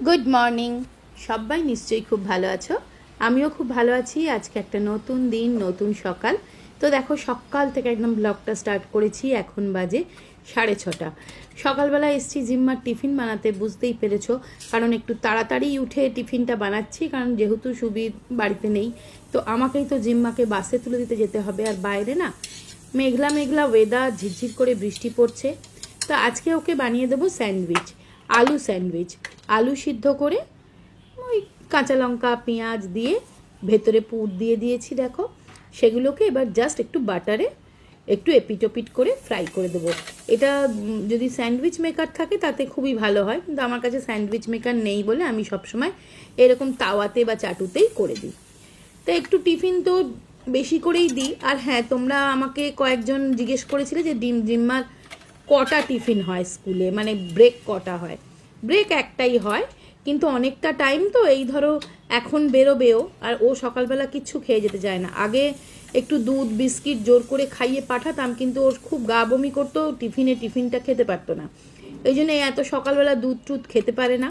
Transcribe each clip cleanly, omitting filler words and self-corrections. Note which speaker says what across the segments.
Speaker 1: Good morning. সবাই নিশ্চয়ই খুব ভালো আছো, আমিও খুব ভালো আছি। আজকে একটা নতুন দিন, নতুন সকাল। তো দেখো, সকাল থেকে একদম ব্লগটা স্টার্ট করেছি। এখন বাজে 6:30। সকালবেলা এসছি জিম্মার টিফিন বানাতে, বুঝতেই পেরেছো, কারণ একটু তাড়াতাড়ি উঠে টিফিনটা বানাচ্ছি, কারণ যেহেতু সুবীর বাড়িতে নেই, তো আমাকেই তো জিম্মাকে বাসে তুলে দিতে যেতে হবে। আর বাইরে না মেঘলা মেঘলা ওয়েদার, ঝিরঝির করে বৃষ্টি পড়ছে। তো আজকে ওকে বানিয়ে দেবো স্যান্ডউইচ, আলু স্যান্ডউইচ। আলু সিদ্ধ করে ওই কাঁচা লঙ্কা পেঁয়াজ দিয়ে ভেতরে পুর দিয়ে দিয়েছি, দেখো। সেগুলোকে এবার জাস্ট একটু বাটারে একটু এপিটোপিট করে ফ্রাই করে দেবো। এটা যদি স্যান্ডউইচ মেকার থাকে তাতে খুবই ভালো হয়, কিন্তু আমার কাছে স্যান্ডউইচ মেকার নেই বলে আমি সবসময় এরকম তাওয়াতে বা চাটুতেই করে দিই। তো একটু টিফিন তো বেশি করেই দিই। আর হ্যাঁ, তোমরা আমাকে কয়েকজন জিজ্ঞেস করেছিলে যে জিম্মার কটা টিফিন হয় স্কুলে, মানে ব্রেক কটা হয়। ব্রেক একটাই হয়, কিন্তু অনেকটা টাইম তো, এই ধরো এখন বেরোবেও, আর ও সকালবেলা কিচ্ছু খেয়ে যেতে চায় না। আগে একটু দুধ বিস্কিট জোর করে খাইয়ে পাঠাতাম, কিন্তু ওর খুব গা বমি করতো, টিফিনটা খেতে পারতো না। এই জন্য এত সকালবেলা দুধ টুধ খেতে পারে না।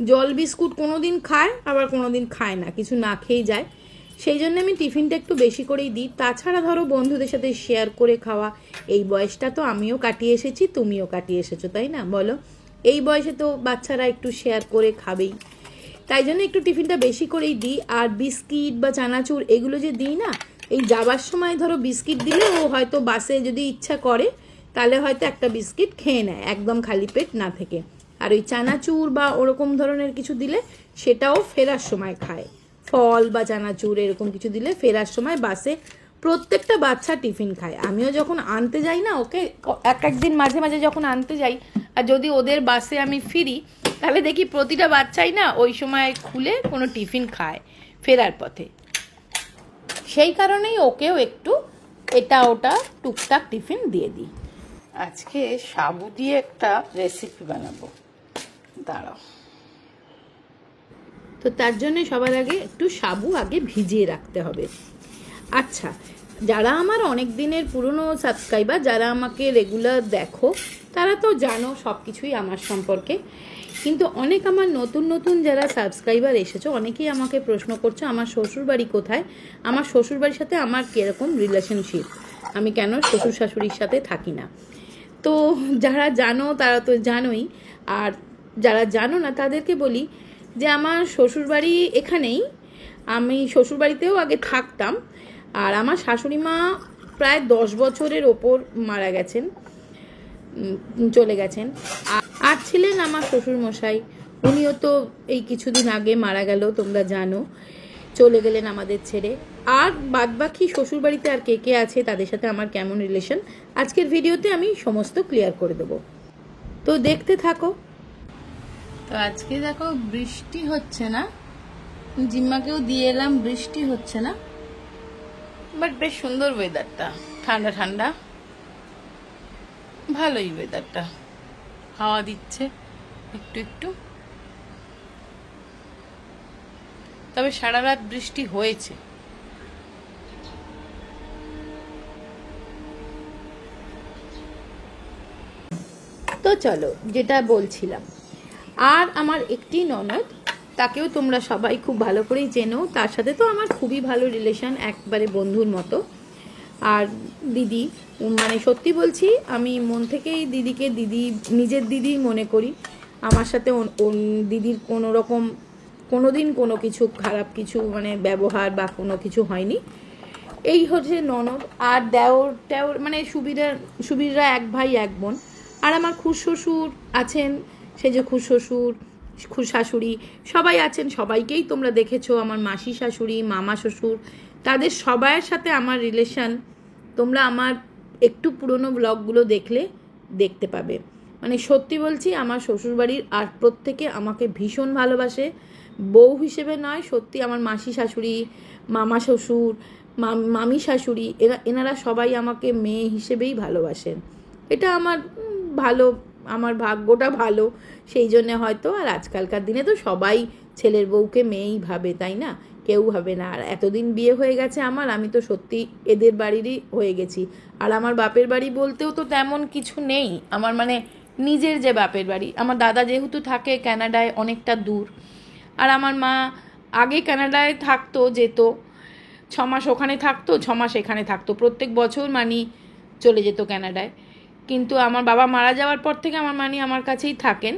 Speaker 1: জল বিস্কুট কোনো দিন খায়, আবার কোনো দিন খায় না, কিছু না খেয়েই যায়। সেই জন্য আমি টিফিনটা একটু বেশি করেই দিই। তাছাড়া ধরো বন্ধুদের সাথে শেয়ার করে খাওয়া, এই বয়সটা তো আমিও কাটিয়ে এসেছি, তুমিও কাটিয়ে এসেছো, তাই না বলো? এই বয়সে তো বাচ্চারা একটু শেয়ার করে খাবেই, তাই জন্য একটু টিফিনটা বেশি করেই দিই। আর বিস্কিট বা চানাচুর এগুলো যে দিই না, এই যাবার সময় ধরো বিস্কিট দিলে ও হয়তো বাসে যদি ইচ্ছা করে তাহলে হয়তো একটা বিস্কিট খেয়ে নেয় একদম খালি পেট না থেকে। আর ওই চানাচুর বা ওরকম ধরনের কিছু দিলে সেটাও ফেরার সময় খায়। ফল বা চানাচুর এরকম কিছু দিলে ফেরার সময় বাসে প্রত্যেকটা বাচ্চা টিফিন খায়। আমিও যখন আনতে যাই না ওকে, একদিন মাঝে মাঝে যখন আনতে যাই, আর যদি ওদের বাসে আমি ফিরি, তাহলে দেখি প্রতিটা বাচ্চাই না ওই সময় খুলে কোনো টিফিন খায় ফেরার পথে। সেই কারণেই ওকেও একটু এটা ওটা টুকটাক টিফিন দিয়ে দিই। আজকে সাবু দিয়ে একটা রেসিপি বানাবো, দাঁড়াও। তো তার জন্য সবার আগে একটু সাবু আগে ভিজিয়ে রাখতে হবে। আচ্ছা, যারা আমার অনেক দিনের পুরনো সাবস্ক্রাইবার, যারা আমাকে রেগুলার দেখো, তারা তো জানো সব কিছুই আমার সম্পর্কে। কিন্তু অনেক আমার নতুন নতুন যারা সাবস্ক্রাইবার এসেছো, অনেকেই আমাকে প্রশ্ন করছো আমার শ্বশুরবাড়ি কোথায়, আমার শ্বশুরবাড়ির সাথে আমার কীরকম রিলেশনশিপ, আমি কেন শ্বশুর শাশুড়ির সাথে থাকি না। তো যারা জানো তারা তো জানোই, আর যারা জানো না তাদেরকে বলি যে আমার শ্বশুরবাড়ি এখানেই। আমি শ্বশুরবাড়িতেও আগে থাকতাম, আর আমার শাশুড়ি মা প্রায় 10 বছরের ওপর মারা গেছেন, চলে গেছেন। আর ছিলেন আমার শ্বশুরমশাই, উনিও তো এই কিছুদিন আগে মারা গেল, তোমরা জানো, চলে গেলেন আমাদের ছেড়ে। আর বাদবাকি শ্বশুরবাড়িতে আর কে কে আছে, তাদের সাথে আমার কেমন রিলেশন, আজকের ভিডিওতে আমি সমস্ত ক্লিয়ার করে দেবো, তো দেখতে থাকো। তো আজকে দেখো বৃষ্টি হচ্ছে না, জিম্মাকেও দিয়ে এলাম, বৃষ্টি হচ্ছে না, বাট বেশ সুন্দর ওয়েদারটা, ঠান্ডা ঠান্ডা, ভালোই ওয়েদারটা, হাওয়া দিচ্ছে একটু একটু। তবে সারা রাত বৃষ্টি হয়েছে। তো চলো, যেটা বলছিলাম, আর আমার একটি ননদ, তাকেও তোমরা সবাই খুব ভালো করেই চেনো, তার সাথে তো আমার খুবই ভালো রিলেশন, একবারে বন্ধুর মতো। আর দিদি, মানে সত্যি বলছি, আমি মন থেকেই দিদিকে দিদি, নিজের দিদি মনে করি। আমার সাথে দিদির কোনো রকম কোনো দিন কোনো কিছু খারাপ কিছু মানে ব্যবহার বা কোনো কিছু হয়নি। এই হচ্ছে ননদ। আর দেওর মানে সুবীররা এক ভাই এক বোন। আর আমার খুড়শ্বশুর আছেন, সে যে খুড়শ্বশুর শাশুড়ি সবাই আছেন, সবাইকেই তোমরা দেখেছো, আমার মাসি শাশুড়ি মামা শ্বশুর, তাদের সবাইয়ের সাথে আমার রিলেশন তোমরা আমার একটু পুরনো ব্লগগুলো দেখলে দেখতে পাবে। মানে সত্যি বলছি, আমার শ্বশুরবাড়ির আর প্রত্যেকে আমাকে ভীষণ ভালোবাসে, বউ হিসেবে নয়, সত্যি আমার মাসি শাশুড়ি, মামা শ্বশুর, মামি শাশুড়ি, এনারা সবাই আমাকে মেয়ে হিসেবেই ভালোবাসেন। এটা আমার ভালো, আমার ভাগ্যটা ভালো, সেই জন্য হয়তো। আর আজকালকার দিনে তো সবাই ছেলের বউকে মেয়েই ভাবে, তাই না? কেউ ভাবে না। আর এতদিন বিয়ে হয়ে গেছে আমার, আমি তো সত্যি এদের বাড়িরই হয়ে গেছি। আর আমার বাপের বাড়ি বলতেও তো তেমন কিছু নেই আমার, মানে নিজের যে বাপের বাড়ি, আমার দাদা যেহেতু থাকে কানাডায় অনেকটা দূর, আর আমার মা আগে কানাডায় থাকতো, যেত 6 মাস ওখানে থাকতো, 6 মাস এখানে থাকতো, প্রত্যেক বছর মানি চলে যেত কানাডায়। কিন্তু আমার বাবা মারা যাওয়ার পর থেকে আমার মানি আমার কাছেই থাকেন,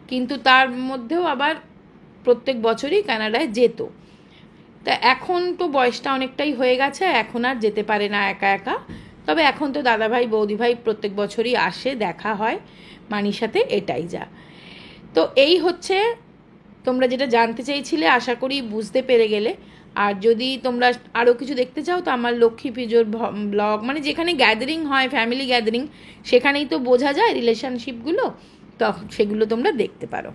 Speaker 1: কিন্তু তার মধ্যেও আবার প্রত্যেক বছরই কানাডায় যেত। তা এখন তো বয়সটা অনেকটাই হয়ে গেছে, এখন আর যেতে পারে না একা একা। তবে এখন তো দাদাভাই বৌদিভাই প্রত্যেক বছরই আসে, দেখা হয় মানির সাথে, এটাই যা। তো এই হচ্ছে, তোমরা যেটা জানতে চাইছিলে আশা করি বুঝতে পেরে গেলে। আর যদি তোমরা আরও কিছু দেখতে চাও তো আমার লক্ষ্মী পুজোর ব্লগ, মানে যেখানে গ্যাদারিং হয়, ফ্যামিলি গ্যাদারিং, সেখানেই তো বোঝা যায় রিলেশনশিপগুলো, তো সেগুলো তোমরা দেখতে পারো।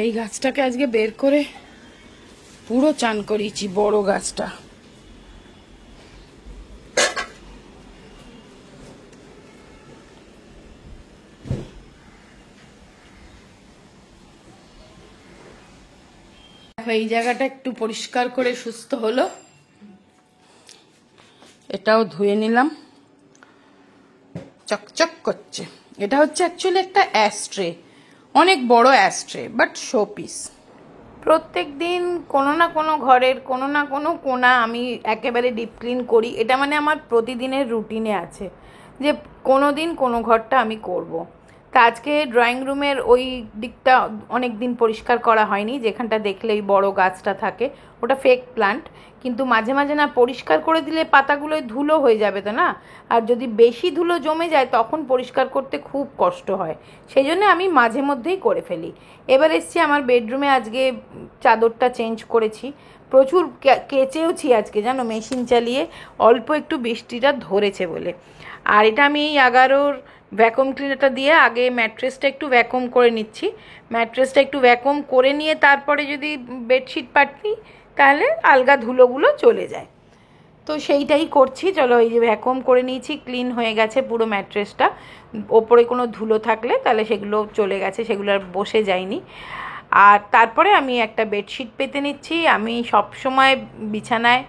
Speaker 1: এই গাছটাকে আজকে বের করে পুরো চান করিয়েছি, বড় গাছটা। এই জায়গাটা একটু পরিষ্কার করে সুস্থ হলো, এটাও ধুয়ে নিলাম, চকচক করছে। এটা হচ্ছে অ্যাকচুয়ালি একটা অ্যাস্ট্রে, অনেক বড় অ্যাস্ট্রে, বাট শো পিস। প্রত্যেক দিন কোনো না কোনো ঘরের কোনো না কোনো কোণা আমি একেবারে ডিপ ক্লিন করি। এটা মানে আমার প্রতিদিনের রুটিনে আছে যে কোনো দিন কোনো ঘরটা আমি করব। তা আজকে ড্রয়িং রুমের ওই দিকটা অনেক দিন পরিষ্কার করা হয়নি, যেখানটা দেখলে এই বড় গাছটা থাকে, ওটা ফেক প্লান্ট, কিন্তু মাঝে মাঝে না পরিষ্কার করে দিলে পাতাগুলোয় ধুলো হয়ে যাবে তো না, আর যদি বেশি ধুলো জমে যায় তখন পরিষ্কার করতে খুব কষ্ট হয়, সেই জন্য আমি মাঝে মধ্যেই করে ফেলি। এবার এসছি আমার বেডরুমে, আজকে চাদরটা চেঞ্জ করেছি, প্রচুর কেচেওছি আজকে, জানো, মেশিন চালিয়ে, অল্প একটু বৃষ্টিটা ধরেছে বলে। আর এটা আমি এই 11 ভ্যাকুম ক্লিনারটা দিয়ে আগে ম্যাট্রেসটা একটু ভ্যাকুম করে নিচ্ছি, ম্যাট্রেসটা একটু ভ্যাকুম করে নিয়ে তারপরে যদি বেডশিট পাতি তাহলে আলগা ধুলোগুলো চলে যায়, তো সেইটাই করছি। চলো, এই যে ভ্যাকুম করে নিয়েছি, ক্লিন হয়ে গেছে পুরো ম্যাট্রেসটা, ওপরে কোনো ধুলো থাকলে তাহলে সেগুলো চলে গেছে, সেগুলো আর বসে যায়নি। আর তারপরে আমি একটা বেডশিট পেতে নিচ্ছি। আমি সব সময় বিছানায়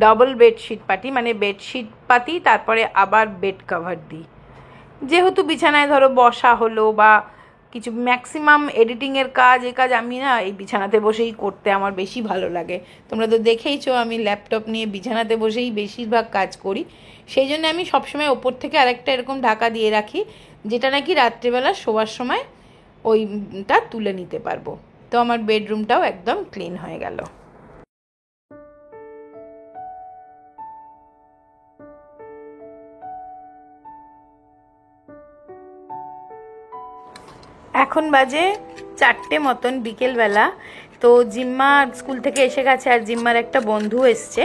Speaker 1: ডবল বেডশিট পাতি, মানে বেডশিট পাতি তারপরে আবার বেড কভার দিই, যেহেতু বিছানায় ধরো বসা হলো বা কিছু ম্যাক্সিমাম এডিটিংয়ের কাজ, এই কাজ আমি না এই বিছানাতে বসেই করতে আমার বেশি ভালো লাগে। তোমরা তো দেখেইছো আমি ল্যাপটপ নিয়ে বিছানাতে বসেই বেশিরভাগ কাজ করি, সেই জন্য আমি সবসময় ওপর থেকে আরেকটা এরকম ঢাকা দিয়ে রাখি, যেটা নাকি রাত্রেবেলা শোবার সময় ওইটা তুলে নিতে পারবো। তো আমার বেডরুমটাও একদম ক্লিন হয়ে গেল। এখন বাজে 4টে মতন বিকেলবেলা। তো জিম্মা স্কুল থেকে এসে গেছে, আর জিম্মার একটা বন্ধু এসছে,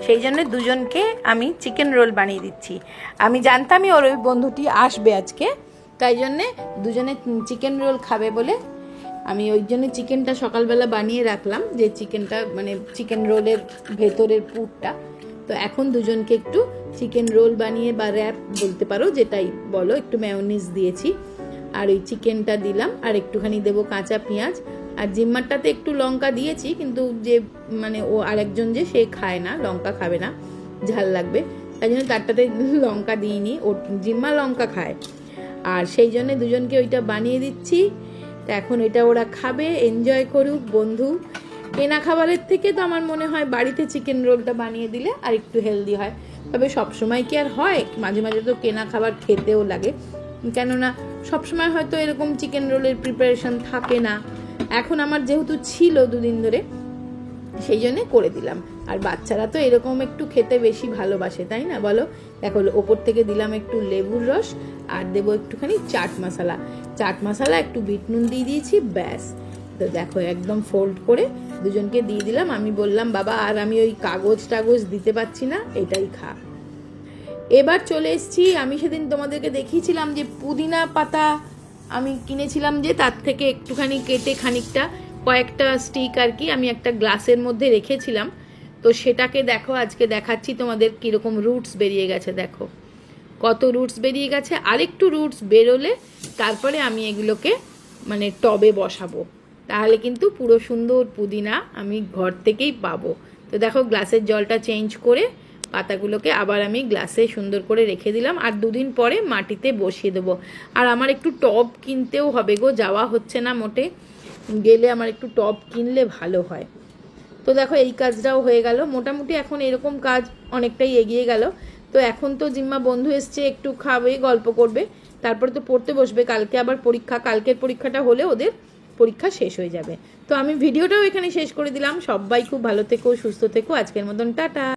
Speaker 1: সেই জন্য দুজনকে আমি চিকেন রোল বানিয়ে দিচ্ছি। আমি জানতামই ওর ওই বন্ধুটি আসবে আজকে, তাই জন্যে দুজনে চিকেন রোল খাবে বলে আমি ওই জন্য চিকেনটা সকালবেলা বানিয়ে রাখলাম, যে চিকেনটা মানে চিকেন রোলের ভেতরের পুরটা। তো এখন দুজনকে একটু চিকেন রোল বানিয়ে, বা র্যাপ বলতে পারো, যেটাই বলো, একটু মেয়োনিজ দিয়েছি, আর ওই চিকেনটা দিলাম, আর একটুখানি দেবো কাঁচা পেঁয়াজ। আর জিম্মারটাতে একটু লঙ্কা দিয়েছি, কিন্তু যে মানে ও আরেকজন যে সে খায় না, লঙ্কা খাবে না, ঝাল লাগবে, তাই জন্য তারটাতে লঙ্কা দিইনি, ও জিম্মা লঙ্কা খায়। আর সেই জন্য দুজনকে ওইটা বানিয়ে দিচ্ছি। তো এখন এটা ওরা খাবে, এনজয় করুক। বন্ধু, কেনা খাবারের থেকে তো আমার মনে হয় বাড়িতে চিকেন রোলটা বানিয়ে দিলে আর একটু হেলদি হয়। তবে সবসময় কি আর হয়, মাঝে মাঝে তো কেনা খাবার খেতেও লাগে, কেননা সবসময় হয়তো এরকম চিকেন রোলের প্রিপারেশন থাকে না। এখন আমার যেহেতু ছিল দুদিন ধরে, সেই জন্য করে দিলাম। আর বাচ্চারা তো এরকম একটু খেতে বেশি ভালোবাসে, তাই না বলো? দেখো, ওপর থেকে দিলাম একটু লেবুর রস, আর দেবো একটুখানি চাট মশলা, একটু বিট নুন দিয়ে দিয়েছি, ব্যাস। তো দেখো একদম ফোল্ড করে দুজনকে দিয়ে দিলাম। আমি বললাম, বাবা আর আমি ওই কাগজ টাগজ দিতে পারছি না, এটাই খা। এবার চলে এসছি, আমি সেদিন তোমাদেরকে দেখিয়েছিলাম যে পুদিনা পাতা আমি কিনেছিলাম, যে তার থেকে একটুখানি কেটে খানিকটা কয়েকটা স্টিক আর কি আমি একটা গ্লাসের মধ্যে রেখেছিলাম। তো সেটাকে দেখো আজকে দেখাচ্ছি তোমাদের কীরকম রুটস বেরিয়ে গেছে। দেখো কত রুটস বেরিয়ে গেছে। আরেকটু রুটস বেরোলে তারপরে আমি এগুলোকে মানে টবে বসাবো, তাহলে কিন্তু পুরো সুন্দর পুদিনা আমি ঘর থেকেই পাবো। তো দেখো গ্লাসের জলটা চেঞ্জ করে পাতাগুলোকে আবার আমি গ্লাসে সুন্দর করে রেখে দিলাম, আর দুদিন পরে মাটিতে বসিয়ে দেবো। আর আমার একটু টব কিনতেও হবে গো, যাওয়া হচ্ছে না মোটে, গেলে আমার একটু টব কিনলে ভালো হয়। তো দেখো এই কাজটাও হয়ে গেল, মোটামুটি এখন এরকম কাজ অনেকটাই এগিয়ে গেল। তো এখন তো জিম্মা বন্ধু এসছে, একটু খাবে, গল্প করবে, তারপরে তো পড়তে বসবে। কালকে আবার পরীক্ষা, কালকের পরীক্ষাটা হলে ওদের পরীক্ষা শেষ হয়ে যাবে। তো আমি ভিডিওটাও এখানে শেষ করে দিলাম। সবাই খুব ভালো থেকো, সুস্থ থেকো, আজকের মতন টাটা।